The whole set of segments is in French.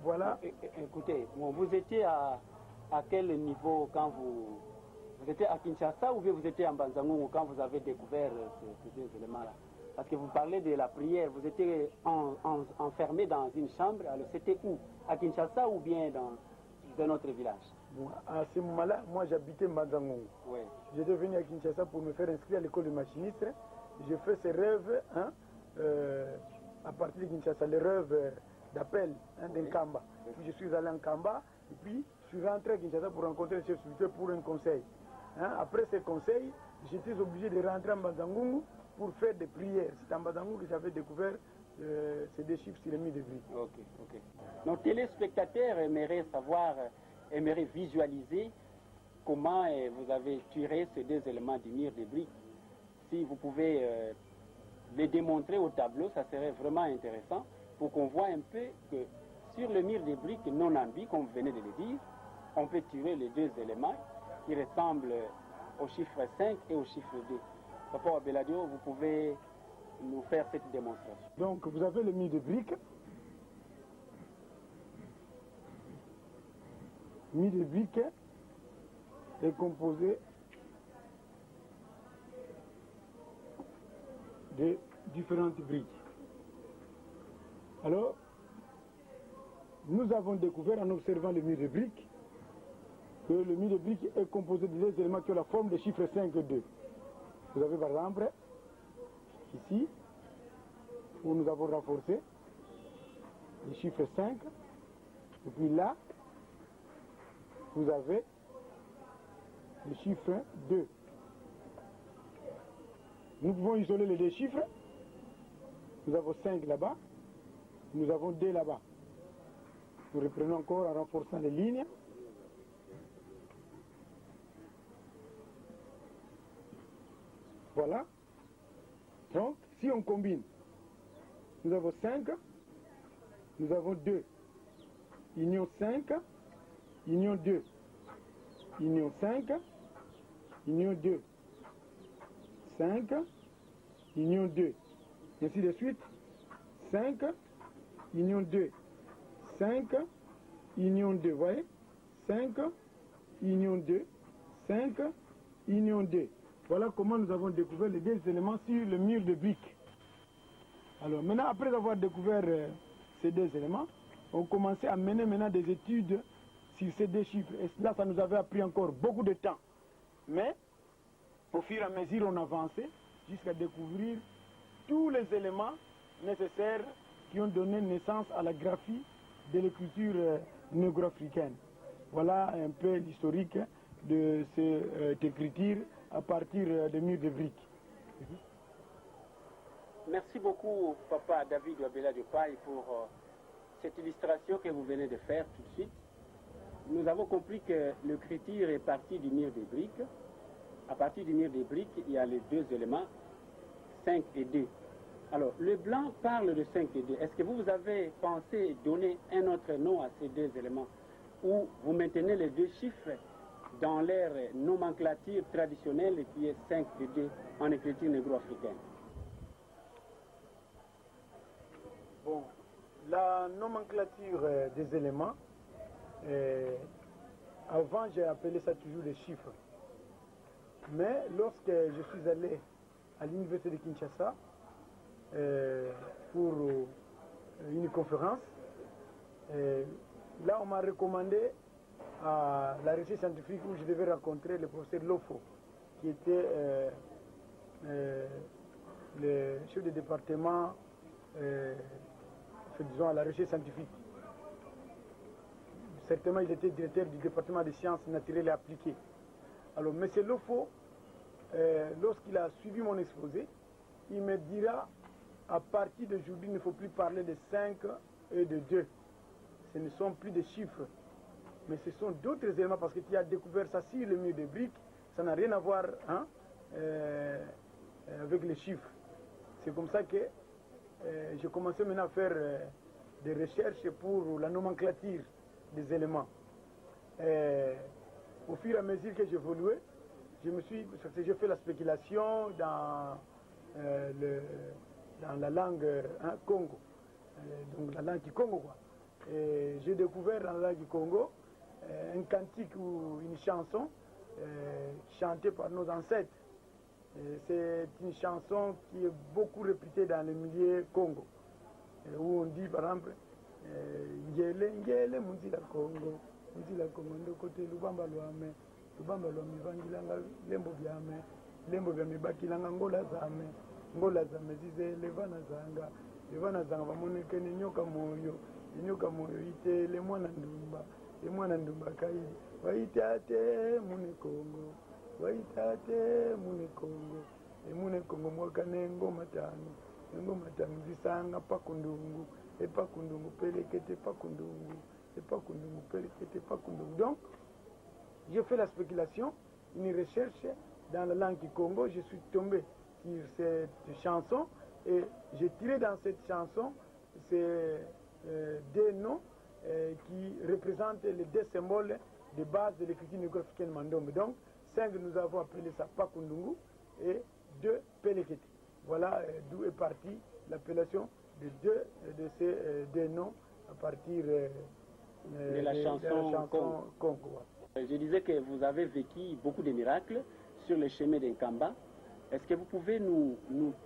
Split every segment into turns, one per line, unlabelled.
voilà.
Écoutez, bon, vous étiez à quel niveau quand vous étiez à Kinshasa ou bien vous étiez en Banzangongo quand vous avez découvert ces deux éléments-là? Parce que vous parlez de la prière, vous étiez enfermé dans une chambre, alors c'était où? À Kinshasa ou bien dans un autre village?
Bon, à ce moment-là, moi j'habitais Banzangongo.
Oui.
J'étais venu à Kinshasa pour me faire inscrire à l'école de machiniste. J'ai fait ce rêve à partir de Kinshasa, le rêve d'appel d'un Kamba. Puis je suis allé en Kamba et puis je suis rentré à Kinshasa pour rencontrer le chef supérieur pour un conseil. Après ce conseil, j'étais obligé de rentrer en Banzangongo pour faire des prières. C'est en Banzangongo que j'avais découvert ces deux chiffres sur les murs de briques.
Ok, ok. Nos téléspectateurs aimeraient savoir, aimeraient visualiser comment vous avez tiré ces deux éléments du mur de briques. Si vous pouvez les démontrer au tableau, ça serait vraiment intéressant pour qu'on voit un peu que sur le mur de briques non ambi, comme vous venez de le dire, on peut tirer les deux éléments qui ressemblent au chiffre 5 et au chiffre 2. Papa Abeladio, vous pouvez nous faire cette démonstration.
Donc vous avez le mur de briques. Le mur de briques est composé de différentes briques. Alors, nous avons découvert en observant le mur de briques que le mur de briques est composé de deux éléments qui ont la forme des chiffres 5 et 2. Vous avez par exemple ici où nous avons renforcé le chiffre 5 et puis là vous avez le chiffre 2. Nous pouvons isoler les deux chiffres. Nous avons 5 là-bas, nous avons 2 là-bas. Nous reprenons encore en renforçant les lignes. Voilà. Donc, si on combine, nous avons 5, nous avons 2. Union 5, union 2. Union 5, union 2. 5, union 2. Ainsi de suite. 5, union 2. 5, union 2. Vous voyez? 5, union 2. 5, union 2. Voilà comment nous avons découvert les deux éléments sur le mur de briques. Alors maintenant, après avoir découvert ces deux éléments, on commençait à mener maintenant des études sur ces deux chiffres. Et là, ça nous avait pris encore beaucoup de temps. Mais au fur et à mesure, on avançait jusqu'à découvrir tous les éléments nécessaires qui ont donné naissance à la graphie de l'écriture négro-africaine. Voilà un peu l'historique de cette écriture à partir des murs de briques.
Merci beaucoup, Papa David Abeladio Paye, pour cette illustration que vous venez de faire tout de suite. Nous avons compris que l'écriture est partie du mur de briques. À partir du mur des briques, il y a les deux éléments, 5 et 2. Alors, le blanc parle de 5 et 2. Est-ce que vous avez pensé donner un autre nom à ces deux éléments? Ou vous maintenez les deux chiffres dans leur nomenclature traditionnelle qui est 5 et 2 en écriture négro-africaine?
Bon, la nomenclature des éléments, avant j'ai appelé ça toujours des chiffres. Mais lorsque je suis allé à l'université de Kinshasa pour une conférence, là on m'a recommandé à la recherche scientifique où je devais rencontrer le professeur Lofo, qui était le chef de département, disons, à la recherche scientifique. Certainement, il était directeur du département des sciences naturelles et appliquées. Alors, M. Lofo, lorsqu'il a suivi mon exposé, il me dira, à partir d'aujourd'hui, il ne faut plus parler de 5 et de 2. Ce ne sont plus des chiffres, mais ce sont d'autres éléments, parce que tu as découvert ça sur le mur de briques, ça n'a rien à voir avec les chiffres. C'est comme ça que j'ai commencé maintenant à faire des recherches pour la nomenclature des éléments. Au fur et à mesure que j'évoluais, j'ai fait la spéculation dans la langue Congo, donc la langue Kikongo, quoi. Et j'ai découvert dans la langue du Congo un cantique ou une chanson chantée par nos ancêtres. C'est une chanson qui est beaucoup répétée dans le milieu Congo, où on dit par exemple Ngele Ngele Munzila Congo ndo côté Lubamba Luame Lubamba Luame Vangilanga Lembo Biame Lembo Biame Bakilanga Ngola Zame zize Levana Zanga Vamoneke Nyoka Moyo ite le mwana ndumba kai waitate mune Congo mune Congo mwakane ngoma tano zisanga pakundungu pelekete pakundungu pelekete pakundungu. Donc j'ai fait la spéculation, une recherche dans la langue du Congo. Je suis tombé sur cette chanson et j'ai tiré dans cette chanson ces deux noms qui représentent les deux symboles de base de l'écriture négo-africaine Mandombe. Donc 5 nous avons appelé ça Pakundungu et 2 Pelekete. Voilà d'où est partie l'appellation de ces deux noms à partir
de la chanson
Congo.
Je disais que vous avez vécu beaucoup de miracles sur le chemin d'Inkamba. Est-ce que vous pouvez nous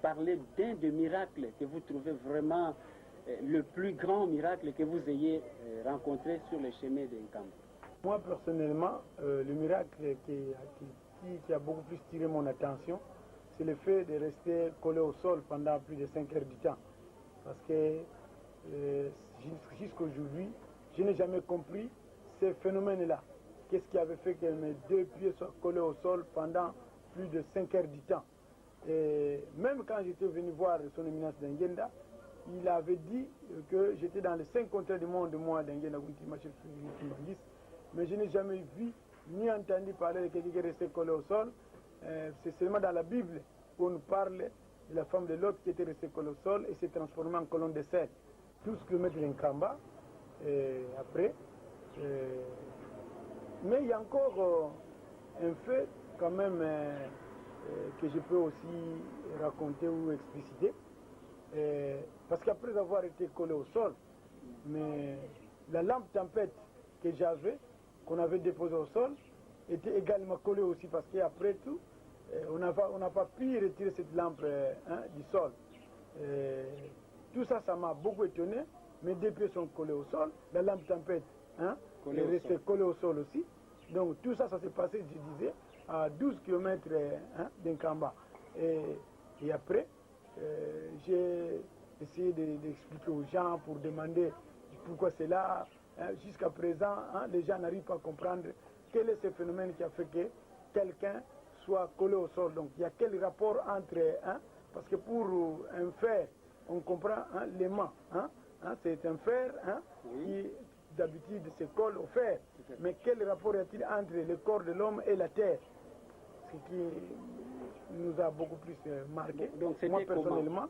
parler d'un des miracles que vous trouvez vraiment le plus grand miracle que vous ayez rencontré sur le chemin d'Inkamba?
Moi personnellement, le miracle qui a beaucoup plus tiré mon attention, c'est le fait de rester collé au sol pendant plus de 5 heures du temps. Parce que jusqu'à aujourd'hui, je n'ai jamais compris ces phénomènes-là. Qu'est-ce qui avait fait que mes 2 pieds soient collés au sol pendant plus de 5 heures du temps. Et même quand j'étais venu voir son éminence d'Engenda, il avait dit que j'étais dans les 5 contrées du monde, moi, d'Engenda Guntimagis, mais je n'ai jamais vu ni entendu parler de quelqu'un qui est resté collé au sol. C'est seulement dans la Bible où on nous parle de la femme de Lot qui était restée collée au sol et s'est transformée en colonne de sel. 12 km d'Inkamba, après. Mais il y a encore un fait quand même que je peux aussi raconter ou expliciter. Parce qu'après avoir été collé au sol, mais la lampe tempête que j'avais, qu'on avait déposée au sol, était également collée aussi parce qu'après tout, on n'a pas pu retirer cette lampe du sol. Tout ça, ça m'a beaucoup étonné. Mes 2 pieds sont collés au sol, la lampe tempête est restée collée au sol aussi. Donc tout ça, ça s'est passé, je disais, à 12 km d'Inkamba. Et après, j'ai essayé d'expliquer aux gens pour demander pourquoi c'est là. Jusqu'à présent, les gens n'arrivent pas à comprendre quel est ce phénomène qui a fait que quelqu'un soit collé au sol. Donc il y a quel rapport entre... parce que pour un fer, on comprend l'aimant. C'est un fer qui d'habitude se colle au fer. Mais quel rapport y a-t-il entre le corps de l'homme et la terre? Ce qui nous a beaucoup plus marqué.
Donc
moi personnellement,